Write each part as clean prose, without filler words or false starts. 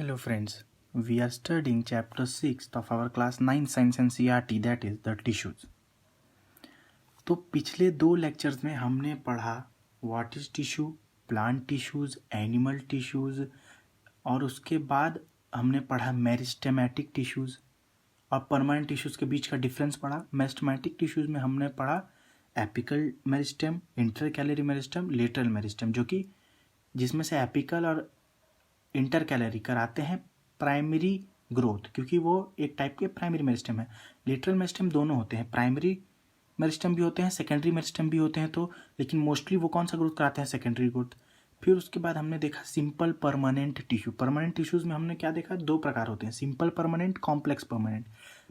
Hello friends, we are studying chapter 6 of our class 9 science and CRT, that is the tissues. तो पिछले दो lectures में हमने पढ़ा what is tissue, plant tissues, animal tissues, और उसके बाद हमने पढ़ा मेरिस्टेमेटिक टिश्यूज और परमानेंट टिश्यूज के बीच का डिफरेंस पढ़ा। मेरिस्टेमेटिक टिश्यूज में हमने पढ़ा apical meristem, intercalary meristem, lateral meristem, जो कि जिसमें से एपिकल और इंटर कैलरी कराते हैं प्राइमरी ग्रोथ, क्योंकि वो एक टाइप के प्राइमरी मेरिस्टेम है। लेटरल मेरिस्टेम दोनों होते हैं, प्राइमरी मेरिस्टेम भी होते हैं, सेकेंडरी मेरिस्टेम भी होते हैं, तो लेकिन मोस्टली वो कौन सा ग्रोथ कराते हैं? Secondary growth. फिर उसके बाद हमने देखा simple permanent tissue. Permanent tissues में हमने क्या देखा? दो प्रकार होते हैं, सिंपल परमानेंट, कॉम्प्लेक्स परमानेंट।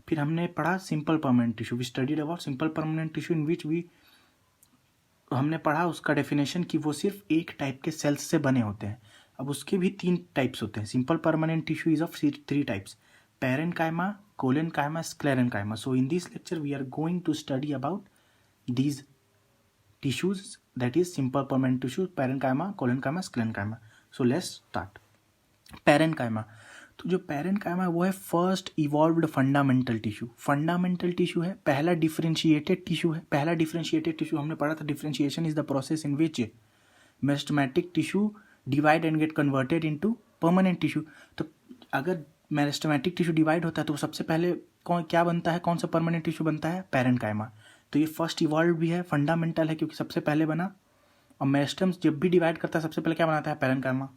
फिर हमने पढ़ा simple permanent tissue. We studied about simple permanent tissue in which हमने पढ़ा उसका डेफिनेशन कि वो सिर्फ एक टाइप के सेल्स से बने होते हैं। अब उसके भी तीन टाइप्स होते हैं। Simple permanent tissue is of three types: parenchyma, collenchyma, sclerenchyma. So in this lecture we are going to study about these tissues, that is simple permanent tissues, parenchyma, collenchyma, sclerenchyma. So let's start. Parenchyma, तो जो parenchyma है वो है first evolved fundamental tissue. Fundamental tissue है, पहला differentiated tissue है। पहला differentiated tissue हमने पढ़ा था, differentiation is the process in which meristematic tissue divide and get converted into permanent tissue. तो अगर मेरिस्टेमेटिक टिश्यू डिवाइड होता है तो सबसे पहले क्या बनता है? कौन सा परमानेंट टिश्यू बनता है? पैरेनकाइमा। तो ये फर्स्ट इवॉल्व भी है, फंडामेंटल है क्योंकि सबसे पहले बना। और मेरिस्टेम्स जब भी डिवाइड करता है सबसे पहले क्या बनाता है? पैरेनकाइमा।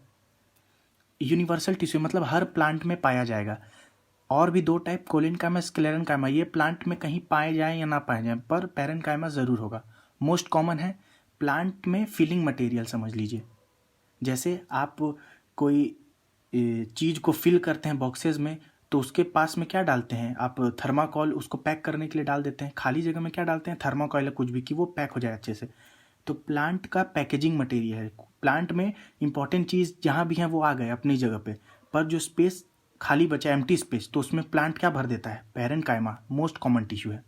यूनिवर्सल टिश्यू मतलब हर प्लांट में पाया जाएगा। और भी दो टाइप, कोलेनकाइमा, स्क्लेरेनकाइमा, ये प्लांट में कहीं पाए जाए या ना पाए जाए, पर पैरेनकाइमा ज़रूर होगा। मोस्ट कॉमन है प्लांट में फिलिंग मटेरियल, समझ लीजिए जैसे आप कोई चीज़ को फिल करते हैं बॉक्सेस में, तो उसके पास में क्या डालते हैं आप? थर्माकोल उसको पैक करने के लिए डाल देते हैं। खाली जगह में क्या डालते हैं? थर्माकोल या कुछ भी, कि वो पैक हो जाए अच्छे से। तो प्लांट का पैकेजिंग मटेरियल है। प्लांट में इंपॉर्टेंट चीज़ जहाँ भी है वो आ गए अपनी जगह पे, पर जो स्पेस खाली बचा, एम्प्टी स्पेस, तो उसमें प्लांट क्या भर देता है? पैरेनकाइमा। मोस्ट कॉमन टिश्यू है।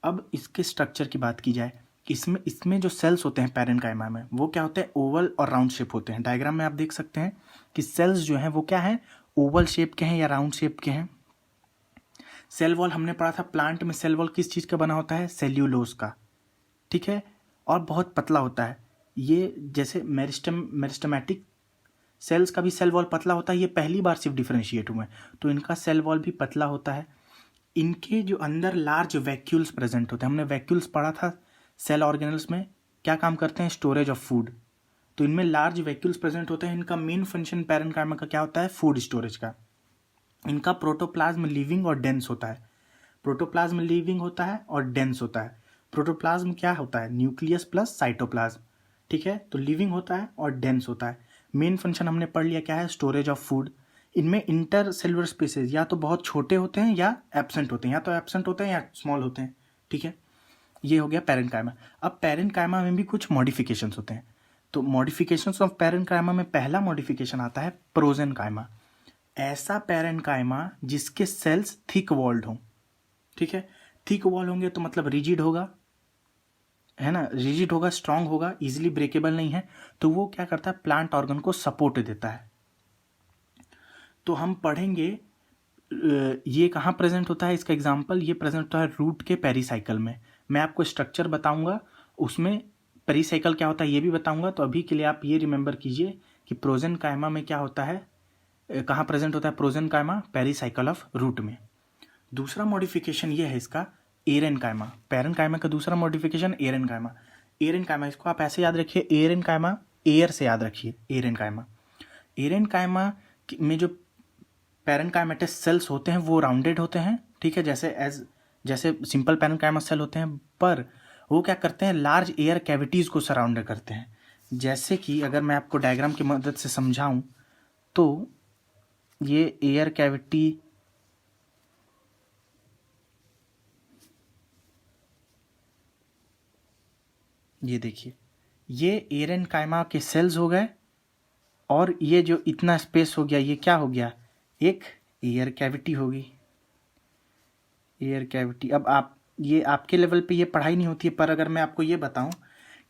अब इसके स्ट्रक्चर की बात की जाए, इसमें जो सेल्स होते हैं पैरेनकाइमा में, वो क्या होते हैं? ओवल और राउंड शेप होते हैं। डायग्राम में आप देख सकते हैं कि सेल्स जो हैं वो क्या हैं? ओवल शेप के हैं या राउंड शेप के हैं। सेल वॉल हमने पढ़ा था, प्लांट में सेल वॉल किस चीज़ का बना होता है? सेल्यूलोज का, ठीक है, और बहुत पतला होता है। ये जैसे मेरिस्टेमेटिक सेल्स का भी सेल वॉल पतला होता है, ये पहली बार सिर्फ डिफरेंशिएट हुए हैं, तो इनका सेल वॉल भी पतला होता है। इनके जो अंदर लार्ज वैक्यूल्स प्रेजेंट होते हैं, हमने वैक्यूल्स पढ़ा था सेल ऑर्गेनल्स में, क्या काम करते हैं? Storage of food. तो इनमें लार्ज वैक्यूल्स प्रेजेंट होते हैं। इनका मेन फंक्शन पैरेनकाइमा का क्या होता है? फूड स्टोरेज का। इनका प्रोटोप्लाज्म लिविंग और डेंस होता है। प्रोटोप्लाज्म लिविंग होता है और डेंस होता है। प्रोटोप्लाज्म क्या होता है? न्यूक्लियस प्लस साइटोप्लाज्म, ठीक है। तो लिविंग होता है और डेंस होता है। मेन फंक्शन हमने पढ़ लिया क्या है? Storage of food. इनमें इंटर सेलुलर स्पेसेस या तो बहुत छोटे होते हैं या एब्सेंट होते हैं, या तो एब्सेंट होते हैं या स्मॉल होते हैं, ठीक है। ये हो गया पैरेनकाइमा। अब पैरेनकाइमा में भी कुछ मॉडिफिकेशंस होते हैं। तो मॉडिफिकेशंस ऑफ पैरेनकाइमा में पहला मॉडिफिकेशन आता है प्रोजेनकाइमा। ऐसा पैरेनकाइमा जिसके सेल्स थिक वॉल्ड हों, ठीक है। थिक वॉल होंगे तो मतलब रिजिड होगा, है ना, रिजिड होगा, स्ट्रांग होगा, इजिली ब्रेकेबल नहीं है। तो वो क्या करता है? प्लांट ऑर्गन को सपोर्ट देता है। तो हम पढ़ेंगे ये कहाँ प्रेजेंट होता है। इसका एग्जाम्पल ये प्रेजेंट होता है रूट के पेरीसाइकिल में। मैं आपको स्ट्रक्चर बताऊंगा, उसमें पेरीसाइकिल क्या होता है ये भी बताऊंगा। तो अभी के लिए आप ये रिमेंबर कीजिए कि प्रोजेनकाइमा में क्या होता है, कहाँ प्रेजेंट होता है प्रोजेनकाइमा? पेरीसाइकिल ऑफ रूट में। दूसरा मॉडिफिकेशन ये है इसका एरेनकाइमा। पैरेनकाइमा का दूसरा मॉडिफिकेशन एरेनकाइमा। एरेनकाइमा इसको आप ऐसे याद रखिए, एरेनकाइमा एयर से याद रखिए, एरेनकाइमा। एरेनकाइमा में जो पैरेनकाइमेटस सेल्स होते हैं वो राउंडेड होते हैं, ठीक है, जैसे सिंपल पैरेनकाइमा सेल होते हैं, पर वो क्या करते हैं? लार्ज एयर कैविटीज़ को सराउंड करते हैं। जैसे कि अगर मैं आपको डायग्राम की मदद से समझाऊं तो ये एयर कैविटी, ये देखिए, ये एरेनकाइमा के सेल्स हो गए, और ये जो इतना स्पेस हो गया ये क्या हो गया? एक एयर कैविटी होगी, एयर कैविटी। अब ये आपके लेवल पे ये पढ़ाई नहीं होती है, पर अगर मैं आपको ये बताऊं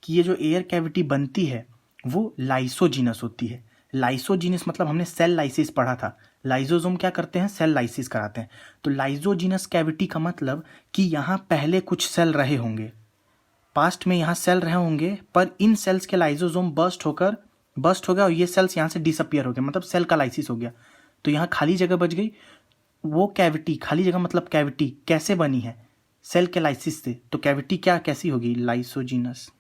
कि ये जो एयर कैविटी बनती है वो लाइसोजीनस होती है। लाइसोजीनस मतलब हमने सेल लाइसिस पढ़ा था। लाइसोसोम क्या करते हैं, सेल लाइसिस कराते हैं। तो लाइसोजीनस कैविटी का मतलब कि यहाँ पहले कुछ सेल रहे होंगे, पास्ट में यहाँ सेल रहे होंगे, पर इन सेल्स के लाइसोसोम बस्ट हो गया और ये सेल्स यहाँ से डिसअपियर हो गए, मतलब सेल का लाइसिस हो गया, तो यहाँ खाली जगह बच गई। वो कैविटी, खाली जगह मतलब कैविटी कैसे बनी है, सेल के लाइसिस से, तो कैविटी क्या कैसी होगी, लाइसोजीनस।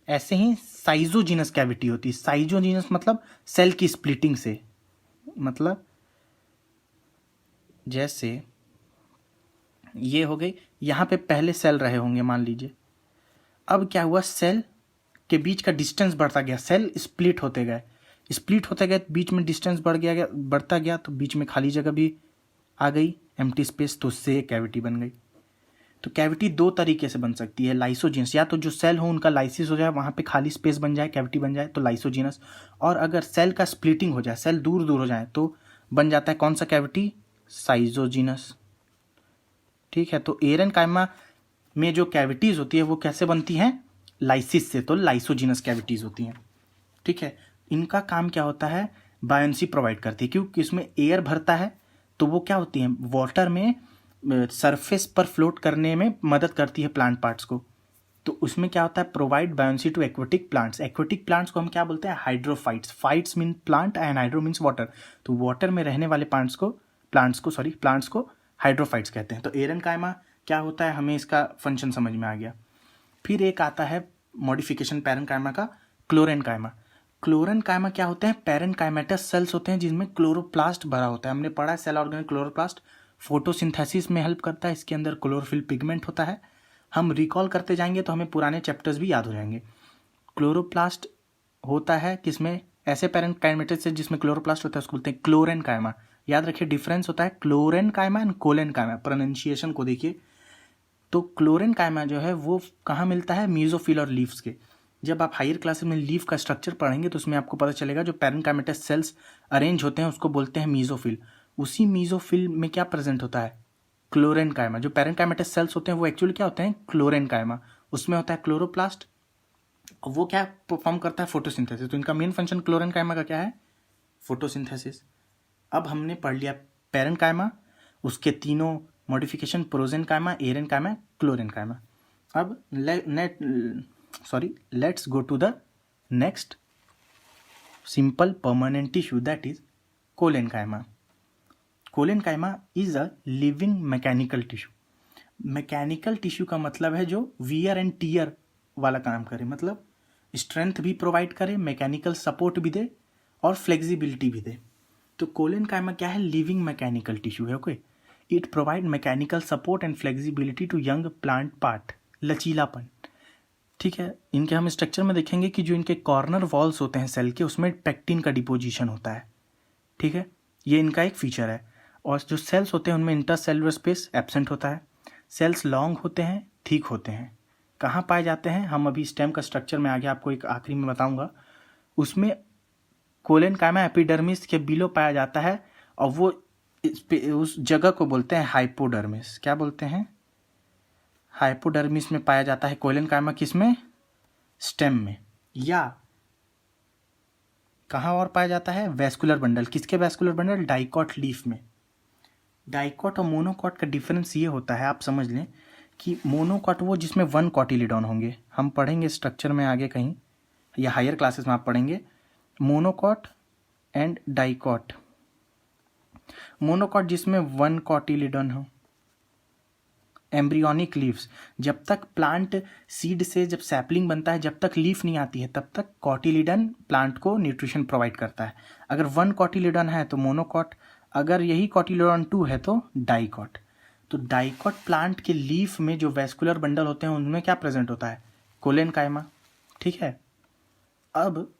ऐसे ही साइजोजीनस कैविटी होती है। साइजोजीनस मतलब सेल की स्प्लिटिंग से, मतलब जैसे ये हो गई, यहाँ पे पहले सेल रहे होंगे मान लीजिए, अब क्या हुआ, सेल के बीच का डिस्टेंस बढ़ता गया, सेल स्प्लिट होते गए, बीच में डिस्टेंस बढ़ता गया, तो बीच में खाली जगह भी आ गई, एम्प्टी स्पेस, तो उससे कैविटी बन गई। तो कैविटी दो तरीके से बन सकती है, लाइसोजीनस, या तो जो सेल हो उनका लाइसिस हो जाए, वहाँ पे खाली स्पेस बन जाए, कैविटी बन जाए, तो लाइसोजीनस। और अगर सेल का स्प्लिटिंग हो जाए, सेल दूर दूर हो जाए, तो बन जाता है कौन सा कैविटी, साइजोजीनस। ठीक है, तो एरेनकाइमा में जो कैविटीज़ होती है वो कैसे बनती हैं, लाइसिस से, तो लाइसोजीनस कैविटीज़ होती हैं। ठीक है, इनका काम क्या होता है, बायोन्सी प्रोवाइड करती है, क्योंकि इसमें एयर भरता है, तो वो क्या होती है, वाटर में सरफेस पर फ्लोट करने में मदद करती है प्लांट पार्ट्स को। तो उसमें क्या होता है, provide buoyancy to aquatic plants. Aquatic plants को हम क्या बोलते हैं, hydrophytes. Phytes mean plant and hydro means water. तो वाटर में रहने वाले प्लांट्स को हाइड्रोफाइट्स कहते हैं। तो एरेनकाइमा क्या होता है, हमें इसका फंक्शन समझ में आ गया। फिर एक आता है मॉडिफिकेशन पैरेनकाइमा का, क्लोरेनकाइमा। क्लोरेनकाइमा क्या होते हैं, पैरेनकाइमेटस सेल्स होते हैं जिनमें क्लोरोप्लास्ट भरा होता है। हमने पढ़ा है सेल ऑर्गेन क्लोरोप्लास्ट फोटोसिंथेसिस में हेल्प करता है, इसके अंदर क्लोरोफिल पिगमेंट होता है। हम रिकॉल करते जाएंगे तो हमें पुराने चैप्टर्स भी याद हो जाएंगे। क्लोरोप्लास्ट होता है किसमें, ऐसे पैरेनकाइमेटस से जिसमें क्लोरोप्लास्ट होता है उसको बोलते हैं क्लोरेनकाइमा। याद रखिए डिफरेंस होता है क्लोरेनकाइमा एंड कोलेनकाइमा, प्रोनाउंसिएशन को देखिए। तो क्लोरेनकाइमा जो है वो कहाँ मिलता है, मीजोफिल और लीव्स के। जब आप हायर क्लासेस में लीफ का स्ट्रक्चर पढ़ेंगे तो उसमें आपको पता चलेगा जो पैरेनकाइमेटस सेल्स अरेंज होते हैं उसको बोलते हैं मीजोफिल। उसी मीजोफिल में क्या प्रेजेंट होता है, क्लोरेनकाइमा। जो पैरेनकाइमेटस सेल्स होते हैं वो एक्चुअली क्या होते हैं, क्लोरेनकाइमा। उसमें होता है क्लोरोप्लास्ट, वो क्या परफॉर्म करता है, फोटोसिंथेसिस। तो इनका मेन फंक्शन क्लोरेनकाइमा का क्या है, फोटोसिंथेसिस। अब हमने पढ़ लिया पैरेनकाइमा, उसके तीनों मॉडिफिकेशन, प्रोजेनकाइमा, एरेनकाइमा, क्लोरेनकाइमा। अब let's go to the next simple permanent tissue, that is collenchyma. Collenchyma is a living mechanical tissue. Mechanical tissue का मतलब है जो वियर एंड टीयर वाला काम करे, मतलब स्ट्रेंथ भी प्रोवाइड करे, मैकेनिकल सपोर्ट भी दे और फ्लेक्सिबिलिटी भी दे। तो कोलेनकाइमा क्या है, लिविंग मैकेनिकल टिश्यू है। Okay, it provide mechanical support and flexibility to young plant part, लचीलापन। ठीक है, इनके हम स्ट्रक्चर में देखेंगे कि जो इनके कॉर्नर वॉल्स होते हैं सेल के, उसमें पेक्टिन का डिपोजिशन होता है। ठीक है, ये इनका एक फीचर है। और जो सेल्स होते हैं उनमें इंटरसेलुलर स्पेस एब्सेंट होता है। सेल्स लॉन्ग होते हैं, थिक होते हैं। कहाँ पाए जाते हैं, हम अभी स्टेम का स्ट्रक्चर में आगे आपको एक आखिरी में बताऊंगा। उसमें कोलेनकाइमा एपिडर्मिस के बिलो पाया जाता है और वो उस जगह को बोलते हैं हाइपोडर्मिस। क्या बोलते हैं, हाइपोडर्मिस में पाया जाता है कोलेनकाइमा। किसमें, स्टेम में। या कहाँ और पाया जाता है, वेस्कुलर बंडल। किसके वेस्कुलर बंडल, डाइकॉट लीफ में। डाइकॉट और मोनोकॉट का डिफरेंस ये होता है, आप समझ लें कि मोनोकॉट वो जिसमें 1 कॉटिलिडॉन होंगे, हम पढ़ेंगे स्ट्रक्चर में आगे कहीं या हायर क्लासेस में आप पढ़ेंगे, मोनोकॉट एंड डाइकॉट। मोनोकॉट जिसमें 1 कॉटिलिडॉन हो, एम्ब्रियोनिक लीव्स। जब तक प्लांट सीड से जब सैपलिंग बनता है, जब तक लीफ नहीं आती है तब तक कॉटिलिडन प्लांट को न्यूट्रिशन प्रोवाइड करता है। अगर 1 कॉटिलिडन है तो मोनोकॉट, अगर यही कॉटिलिडन 2 है तो डाइकॉट। तो डाइकॉट प्लांट के लीफ में जो वेस्कुलर बंडल होते हैं उनमें क्या प्रेजेंट होता है, कोलेनकाइमा। ठीक है, अब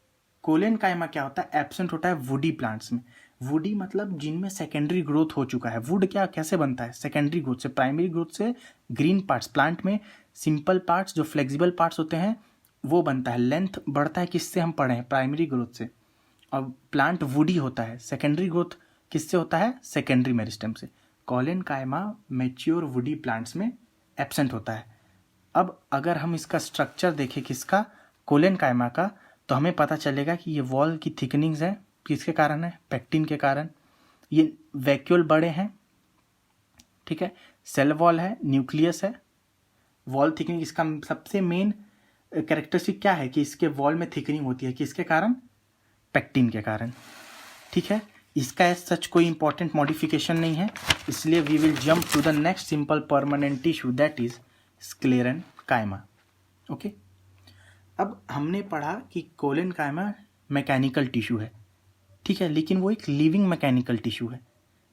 कोलेनकाइमा क्या होता है, एब्सेंट होता है वुडी प्लांट्स में। वुडी मतलब जिनमें सेकेंडरी ग्रोथ हो चुका है। वुड क्या कैसे बनता है, सेकेंडरी ग्रोथ से। प्राइमरी ग्रोथ से ग्रीन पार्ट्स, प्लांट में सिंपल पार्ट्स जो फ्लेक्सिबल पार्ट्स होते हैं वो बनता है। लेंथ बढ़ता है किससे, हम पढ़े हैं, प्राइमरी ग्रोथ से। और प्लांट वुडी होता है। सेकेंडरी ग्रोथ किससे होता है, सेकेंडरी मेरिस्टेम से। कोलेनकाइमा मैच्योर वुडी प्लांट्स में एब्सेंट होता है। अब अगर हम इसका स्ट्रक्चर देखें किसका, कोलेनकाइमा का, तो तो हमें पता चलेगा कि ये वॉल की थिकनिंग्स है किसके कारण है, पेक्टिन के कारण। ये वैक्यूल बड़े हैं, ठीक है, सेल वॉल है, न्यूक्लियस है, वॉल थिकनिंग। इसका सबसे मेन कैरेक्टरिस्टिक क्या है कि इसके वॉल में थिकनिंग होती है, किसके कारण, पेक्टिन के कारण, ठीक है। इसका एज सच कोई इंपॉर्टेंट मॉडिफिकेशन नहीं है, इसलिए we will jump to the next simple permanent tissue that is sclerenchyma. Okay, अब हमने पढ़ा कि कोलेनकाइमा मैकेनिकल टिश्यू है, ठीक है, लेकिन वो एक लिविंग मैकेनिकल टिश्यू है।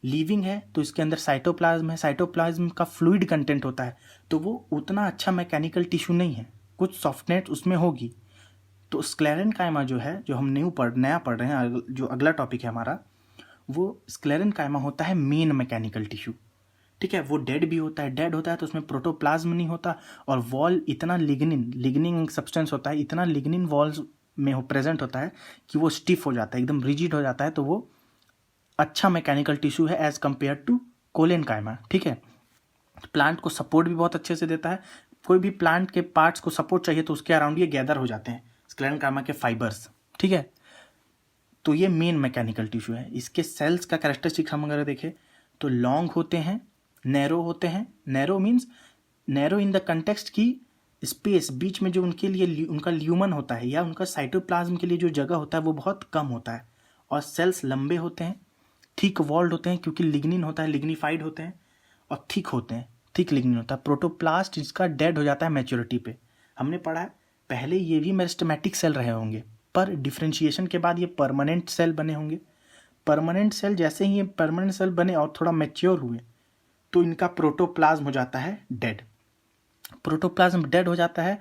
लिविंग है तो इसके अंदर साइटोप्लाज्म है, साइटोप्लाज्म का फ्लूइड कंटेंट होता है, तो वो उतना अच्छा मैकेनिकल टिश्यू नहीं है, कुछ सॉफ्टनेस उसमें होगी। तो स्क्लेरेनकाइमा जो है, जो हम नया पढ़ रहे हैं, जो अगला टॉपिक है हमारा, वो स्क्लेरेनकाइमा होता है मेन मैकेनिकल टिश्यू, ठीक है। वो डेड भी होता है, डेड होता है तो उसमें प्रोटोप्लाज्म नहीं होता, और वॉल इतना लिग्निन सब्सटेंस होता है, इतना लिग्निन वॉल्स में हो प्रेजेंट होता है कि वो स्टिफ हो जाता है, एकदम रिजिड हो जाता है, तो वो अच्छा मैकेनिकल टिश्यू है एज कंपेयर टू कोलेनकाइमा, ठीक है। प्लांट को सपोर्ट भी बहुत अच्छे से देता है, कोई भी प्लांट के पार्ट्स को सपोर्ट चाहिए तो उसके अराउंड ये गैदर हो जाते हैं स्क्लेरेनकाइमा के फाइबर्स, ठीक है। तो ये मेन मैकेनिकल टिश्यू है। इसके सेल्स का कैरेक्टरिस्टिक हम अगर देखें तो लॉन्ग होते हैं, नैरो होते हैं। Narrow means narrow in the context की स्पेस बीच में जो उनके लिए उनका ल्यूमन होता है या उनका साइटोप्लाज्म के लिए जो जगह होता है वो बहुत कम होता है। और सेल्स लंबे होते हैं, थिक वॉल्ड होते हैं क्योंकि लिग्निन होता है, लिग्निफाइड होते हैं, और थिक होते हैं, थिक लिग्निन होता है। प्रोटोप्लास्ट इसका डेड हो जाता है मैच्योरिटी पे। हमने पढ़ा है पहले ये भी मेरिस्टेमेटिक सेल रहे होंगे, पर डिफ्रेंशिएशन के बाद ये परमानेंट सेल बने होंगे। परमानेंट सेल जैसे ही ये परमानेंट सेल बने और थोड़ा मैच्योर हुए तो इनका प्रोटोप्लाज्म हो जाता है डेड। प्रोटोप्लाज्म डेड हो जाता है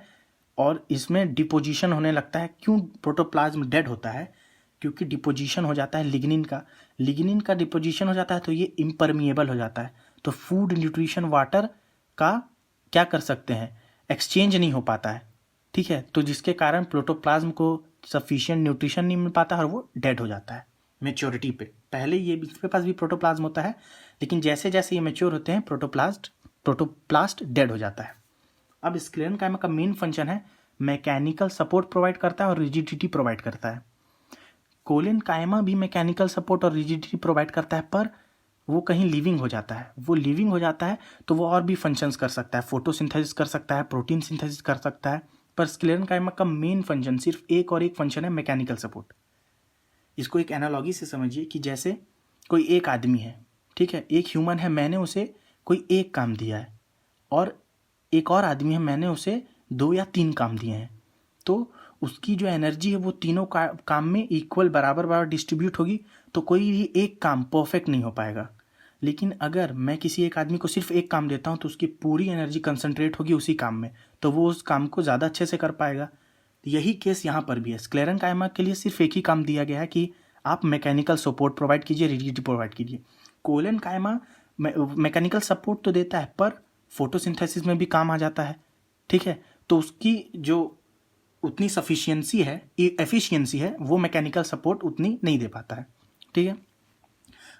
और इसमें डिपोजिशन होने लगता है। क्यों प्रोटोप्लाज्म डेड होता है? क्योंकि डिपोजिशन हो जाता है लिग्निन का डिपोजिशन हो जाता है तो ये इम्परमिएबल हो जाता है। तो फूड, न्यूट्रिशन, वाटर का क्या कर सकते हैं, एक्सचेंज नहीं हो पाता है, ठीक है। तो जिसके कारण प्रोटोप्लाज्म को सफिशिएंट न्यूट्रिशन नहीं मिल पाता और वो डेड हो जाता है मेच्योरिटी पे। पहले ये इसके पास भी प्रोटोप्लाज्म होता है, लेकिन जैसे जैसे ये मेच्योर होते हैं प्रोटोप्लास्ट डेड हो जाता है। अब स्क्लेरेनकाइमा का मेन फंक्शन है मैकेनिकल सपोर्ट प्रोवाइड करता है और रिजिडिटी प्रोवाइड करता है। कोलेनकाइमा भी मैकेनिकल सपोर्ट और रिजिडिटी प्रोवाइड करता है, पर वो कहीं लिविंग हो जाता है। वो लिविंग हो जाता है तो वो और भी फंक्शंस कर सकता है, फोटोसिंथेसिस कर सकता है, प्रोटीन सिंथेसिस कर सकता है। पर स्क्लेरेनकाइमा का मेन फंक्शन सिर्फ एक और एक फंक्शन है, मैकेनिकल सपोर्ट। इसको एक एनालॉजी से समझिए कि जैसे कोई एक आदमी है, ठीक है, एक ह्यूमन है, मैंने उसे कोई एक काम दिया है, और एक और आदमी है, मैंने उसे 2 या 3 काम दिए हैं। तो उसकी जो एनर्जी है वो तीनों काम में इक्वल बराबर डिस्ट्रीब्यूट होगी, तो कोई भी एक काम परफेक्ट नहीं हो पाएगा। लेकिन अगर मैं किसी एक आदमी को सिर्फ एक काम देता हूँ तो उसकी पूरी एनर्जी कंसंट्रेट होगी उसी काम में, तो वो उस काम को ज़्यादा अच्छे से कर पाएगा। यही केस यहाँ पर भी है। स्क्लेरेनकाइमा के लिए सिर्फ एक ही काम दिया गया है कि आप मैकेनिकल सपोर्ट प्रोवाइड कीजिए, रिजिडिटी प्रोवाइड कीजिए। कोलेनकाइमा मैकेनिकल सपोर्ट तो देता है पर फोटोसिंथेसिस में भी काम आ जाता है, ठीक है। तो उसकी जो उतनी सफिशियंसी है, एफिशिएंसी है, वो मैकेनिकल सपोर्ट उतनी नहीं दे पाता है, ठीक है।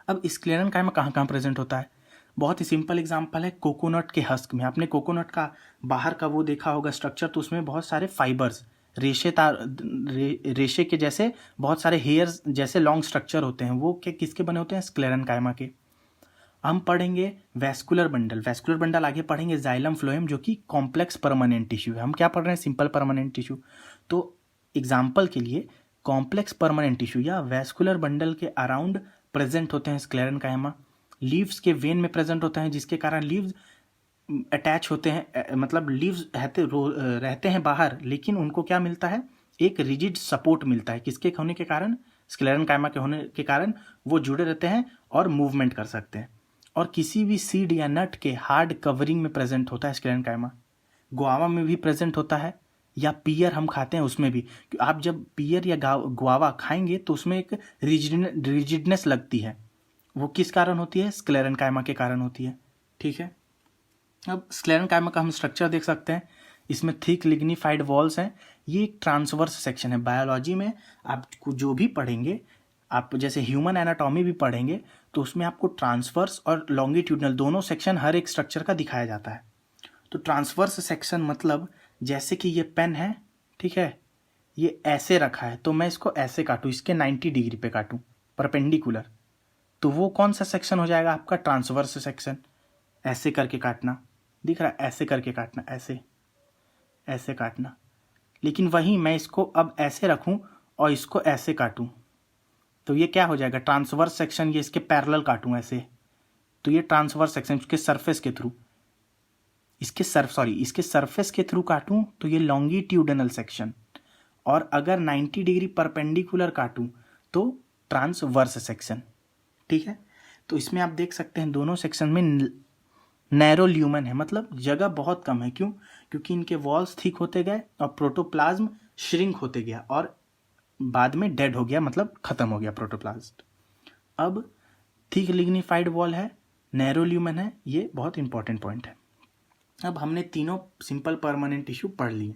अब स्क्लेरेनकाइमा कहाँ कहाँ प्रेजेंट होता है? बहुत ही सिंपल एग्जांपल है कोकोनट के हस्क में। आपने कोकोनट का बाहर का वो देखा होगा स्ट्रक्चर, तो उसमें बहुत सारे फाइबर्स, रेशे के जैसे बहुत सारे हेयर्स जैसे लॉन्ग स्ट्रक्चर होते हैं। वो किसके बने होते हैं? स्क्लेरेनकाइमा के। हम पढ़ेंगे वैस्कुलर बंडल आगे पढ़ेंगे जाइलम फ्लोएम, जो कि कॉम्प्लेक्स परमानेंट टिश्यू है। हम क्या पढ़ रहे हैं? Simple permanent tissue. तो एग्जाम्पल के लिए कॉम्प्लेक्स परमानेंट टिश्यू या वैस्कुलर बंडल के अराउंड प्रेजेंट होते हैं स्क्लेरेनकाइमा। लीव्स के वेन में प्रेजेंट होते हैं, जिसके कारण लीव्स अटैच होते हैं, मतलब लीव्स रहते हैं बाहर, लेकिन उनको क्या मिलता है? एक रिजिड सपोर्ट मिलता है। किसके होने के कारण? स्क्लेरेनकाइमा के होने के कारण वो जुड़े रहते हैं और मूवमेंट कर सकते हैं। और किसी भी सीड या नट के हार्ड कवरिंग में प्रेजेंट होता है स्क्लेरेनकाइमा। गुआवा में भी प्रेजेंट होता है, या पियर हम खाते हैं उसमें भी। आप जब पियर या गुआवा खाएंगे तो उसमें एक रिजिडनेस लगती है। वो किस कारण होती है? स्क्लेरेनकाइमा के कारण होती है, ठीक है। अब स्क्लेरेनकाइमा का हम स्ट्रक्चर देख सकते हैं। इसमें थिक लिग्निफाइड वॉल्स हैं। ये एक ट्रांसवर्स सेक्शन है। बायोलॉजी में आप जो भी पढ़ेंगे, आप जैसे ह्यूमन एनाटॉमी भी पढ़ेंगे, तो उसमें आपको ट्रांसवर्स और लॉन्गिट्यूडनल दोनों सेक्शन हर एक स्ट्रक्चर का दिखाया जाता है। तो ट्रांसवर्स सेक्शन मतलब जैसे कि ये पेन है, ठीक है, ये ऐसे रखा है तो मैं इसको ऐसे काटूँ, इसके 90 डिग्री पे काटूँ परपेंडिकुलर, तो वो कौन सा सेक्शन हो जाएगा आपका? Transverse section. ऐसे करके काटना, दिख रहा है? ऐसे करके काटना, ऐसे ऐसे काटना। लेकिन वहीं मैं इसको अब ऐसे रखूं और इसको ऐसे काटूं, तो ये क्या हो जाएगा? Transverse section. ये इसके पैरेलल काटूं ऐसे, तो ये ट्रांसवर्स सेक्शन इसके सरफेस के थ्रू, इसके सरफेस के थ्रू काटूं तो ये लॉन्गिट्यूडनल सेक्शन। और अगर 90 डिग्री परपेंडिकुलर काटूं तो ट्रांसवर्स सेक्शन। ठीक है, तो इसमें आप देख सकते हैं दोनों सेक्शन में नैरो ल्यूमन है, मतलब जगह बहुत कम है। क्यों? क्योंकि इनके वॉल्स थिक होते गए और प्रोटोप्लाज्म श्रिंक होते गया और बाद में डेड हो गया, मतलब खत्म हो गया प्रोटोप्लास्ट। अब थिक लिग्निफाइड वॉल है, नैरो ल्यूमन है, ये बहुत इंपॉर्टेंट पॉइंट है। अब हमने तीनों सिंपल परमानेंट टिश्यू पढ़ लिए।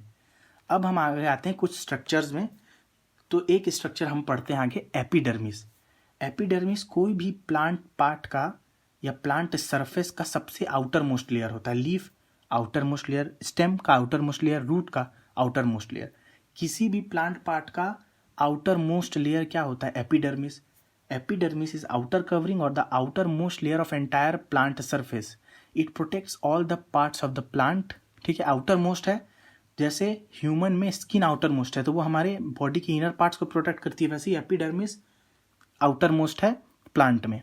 अब हम आगे आते हैं कुछ स्ट्रक्चर्स में। तो एक स्ट्रक्चर हम पढ़ते हैं आगे, एपिडर्मिस। एपिडर्मिस कोई भी प्लांट पार्ट का या प्लांट सरफेस का सबसे आउटर मोस्ट लेयर होता है। Leaf outer most layer, stem का आउटर मोस्ट लेयर, रूट का आउटर मोस्ट लेयर। किसी भी प्लांट पार्ट का आउटर मोस्ट लेयर क्या होता है? Epidermis. Epidermis is outer covering और the outer most layer of entire plant surface. It protects all the parts of the plant. ठीक है, आउटर मोस्ट है। जैसे ह्यूमन में स्किन आउटर मोस्ट है तो वो हमारे बॉडी के इनर पार्ट्स को प्रोटेक्ट करती है, वैसे ही एपिडर्मिस आउटर मोस्ट है प्लांट में।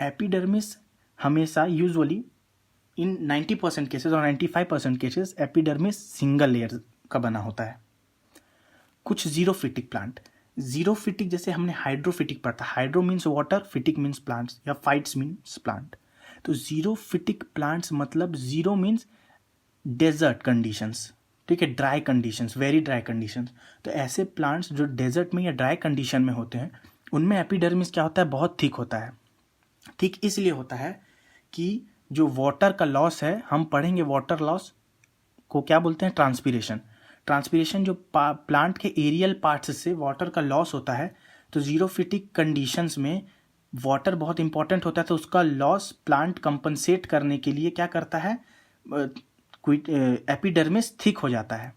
एपिडर्मिस हमेशा यूजुअली इन 90% केसेस और 95% केसेस एपिडर्मिस सिंगल लेयर का बना होता है। कुछ जीरोफिटिक प्लांट, जीरोफिटिक जैसे हमने हाइड्रोफिटिक पढ़ा, hydro means water, फिटिक means plants या फाइट्स मीन्स प्लांट। तो जीरोफिटिक प्लांट्स मतलब जीरो मीन्स डेजर्ट कंडीशंस। ठीक है, dry conditions, very dry conditions. तो ऐसे प्लांट्स जो डेजर्ट में या ड्राई कंडीशन में होते हैं उनमें एपिडर्मिस क्या होता है? बहुत थिक होता है। थिक इसलिए होता है कि जो वाटर का लॉस है, हम पढ़ेंगे वाटर लॉस को क्या बोलते हैं? ट्रांसपीरेशन। ट्रांसपीरेशन जो प्लांट के एरियल पार्ट्स से वाटर का लॉस होता है, तो जीरोफिटिक कंडीशंस में वाटर बहुत इंपॉर्टेंट होता है, तो उसका लॉस प्लांट कंपनसेट करने के लिए क्या करता है? एपिडर्मिस थिक हो जाता है।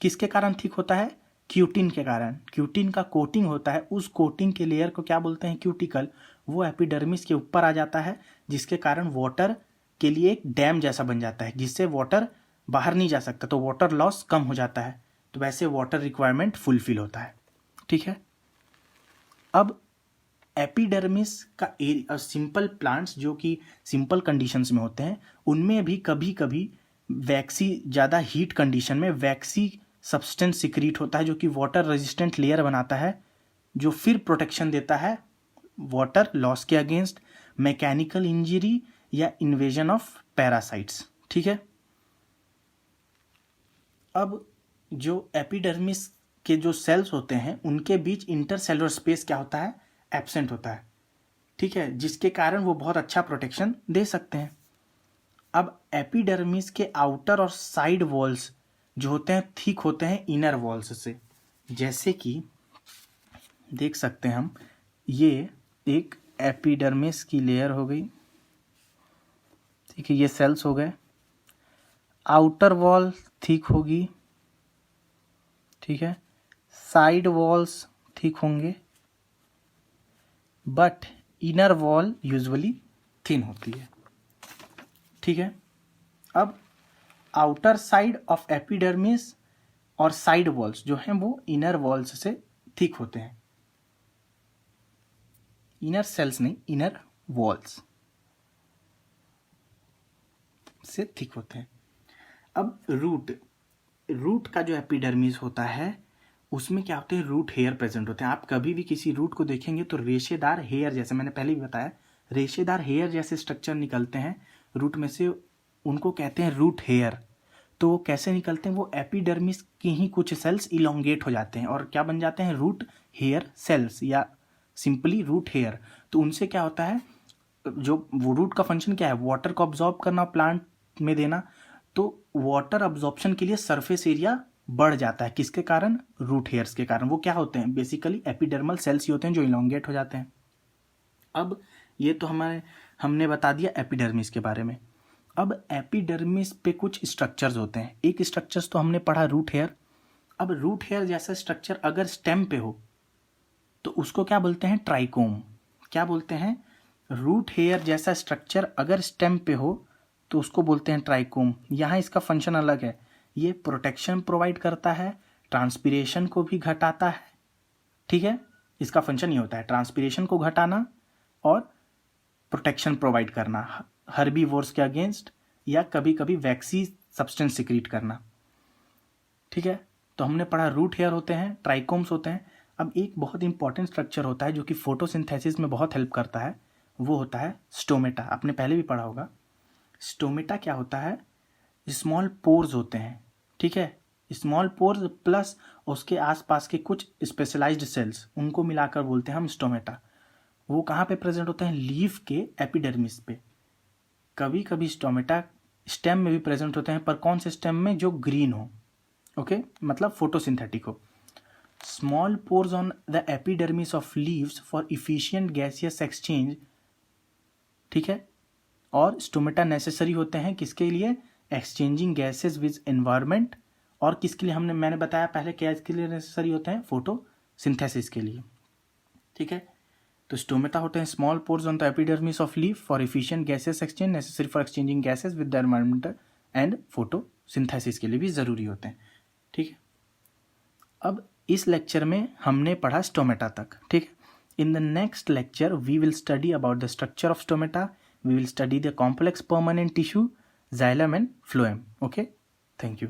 किसके कारण थिक होता है? क्यूटिन के कारण। क्यूटिन का कोटिंग होता है, उस कोटिंग के लेयर को क्या बोलते हैं? क्यूटिकल। वो एपिडर्मिस के ऊपर आ जाता है, जिसके कारण वाटर के लिए एक डैम जैसा बन जाता है, जिससे वाटर बाहर नहीं जा सकता, तो वाटर लॉस कम हो जाता है, तो वैसे वाटर रिक्वायरमेंट फुलफिल होता है। ठीक है, अब एपिडर्मिस का एरिया, सिंपल प्लांट्स जो कि सिंपल कंडीशंस में होते हैं उनमें भी कभी कभी वैक्सी, ज़्यादा हीट कंडीशन में वैक्सी सब्सटेंस सिक्रीट होता है जो कि वाटर रेजिस्टेंट लेयर बनाता है, जो फिर प्रोटेक्शन देता है वाटर लॉस के अगेंस्ट, मैकेनिकल इंजरी या इन्वेजन ऑफ पैरासाइट्स। ठीक है, अब जो एपिडर्मिस के जो सेल्स होते हैं उनके बीच इंटरसेलुलर स्पेस क्या होता है? एब्सेंट होता है। ठीक है, जिसके कारण वो बहुत अच्छा प्रोटेक्शन दे सकते हैं। अब एपिडर्मिस के आउटर और साइड वॉल्स जो होते हैं थिक होते हैं इनर वॉल्स से। जैसे कि देख सकते हैं हम, ये एक एपिडर्मिस की लेयर हो गई। ठीक है, ये सेल्स हो गए, आउटर वॉल थिक होगी। ठीक है, साइड वॉल्स थिक होंगे, but inner wall usually thin होती है। ठीक है, अब आउटर साइड ऑफ एपिडर्मिस और साइड वॉल्स जो हैं वो इनर वॉल्स से थिक होते हैं। इनर सेल्स नहीं, इनर वॉल्स से थिक होते हैं। अब रूट का जो एपिडर्मिस होता है उसमें क्या होते हैं? रूट हेयर प्रेजेंट होते हैं। आप कभी भी किसी रूट को देखेंगे तो रेशेदार हेयर, जैसे मैंने पहले भी बताया, रेशेदार हेयर जैसे स्ट्रक्चर निकलते हैं रूट में से, उनको कहते हैं रूट हेयर। तो वो कैसे निकलते हैं? वो एपिडर्मिस की ही कुछ सेल्स इलोंगेट हो जाते हैं और क्या बन जाते हैं? रूट हेयर सेल्स या सिंपली रूट हेयर। तो उनसे क्या होता है, जो वो रूट का फंक्शन क्या है? वाटर को अब्जॉर्ब करना, प्लांट में देना। तो वाटर अब्जॉर्प्शन के लिए सरफेस एरिया बढ़ जाता है, किसके कारण? रूट हेयर्स के कारण। वो क्या होते हैं? बेसिकली एपिडर्मल सेल्स ही होते हैं जो इलोंगेट हो जाते हैं। अब ये तो हमने बता दिया एपिडर्मिस के बारे में। अब एपिडर्मिस पे कुछ स्ट्रक्चर्स होते हैं। एक स्ट्रक्चर्स तो हमने पढ़ा रूट हेयर, अब रूट हेयर जैसा स्ट्रक्चर अगर स्टेम पे हो तो उसको क्या बोलते हैं? ट्राइकोम। क्या बोलते हैं? रूट हेयर जैसा स्ट्रक्चर अगर स्टेम पे हो तो उसको बोलते हैं ट्राइकोम। यहाँ इसका फंक्शन अलग है, ये प्रोटेक्शन प्रोवाइड करता है, ट्रांसपीरेशन को भी घटाता है, ठीक है। इसका फंक्शन ये होता है ट्रांसपीरेशन को घटाना और प्रोटेक्शन प्रोवाइड करना हर्बीवोर्स के अगेंस्ट, या कभी कभी वैक्सी सब्सटेंस सिक्रीट करना, ठीक है। तो हमने पढ़ा रूट हेयर होते हैं, ट्राइकोम्स होते हैं। अब एक बहुत इंपॉर्टेंट स्ट्रक्चर होता है जो कि फोटोसिंथेसिस में बहुत हेल्प करता है, वो होता है स्टोमेटा। आपने पहले भी पढ़ा होगा। स्टोमेटा क्या होता है? स्मॉल पोर्स होते हैं, ठीक है। स्मॉल पोर्स प्लस उसके आसपास के कुछ स्पेशलाइज्ड सेल्स, उनको मिलाकर बोलते हैं हम स्टोमेटा। वो कहाँ पे प्रेजेंट होते हैं? लीफ के एपिडर्मिस पे। कभी कभी स्टोमेटा स्टेम में भी प्रेजेंट होते हैं, पर कौन से स्टेम में? जो ग्रीन हो, ओके, मतलब फोटोसिंथेटिक हो। Small pores on the epidermis of leaves for efficient gaseous exchange, ठीक है। और स्टोमेटा नेसेसरी होते हैं किसके लिए? Exchanging gases with environment. और किसके लिए? मैंने बताया पहले क्या इसके लिए नेसेसरी होते हैं? फोटोसिंथेसिस के लिए, ठीक है। तो स्टोमेटा होते हैं small pores on the epidermis of leaf for efficient gases exchange necessary for exchanging gases with the environment and photosynthesis के लिए भी ज़रूरी होते हैं, ठीक है। अब इस लेक्चर में हमने पढ़ा स्टोमेटा तक, ठीक है। In the next lecture we will study about the structure of stomata, we will study the complex permanent tissue, xylem and phloem, okay. Thank you.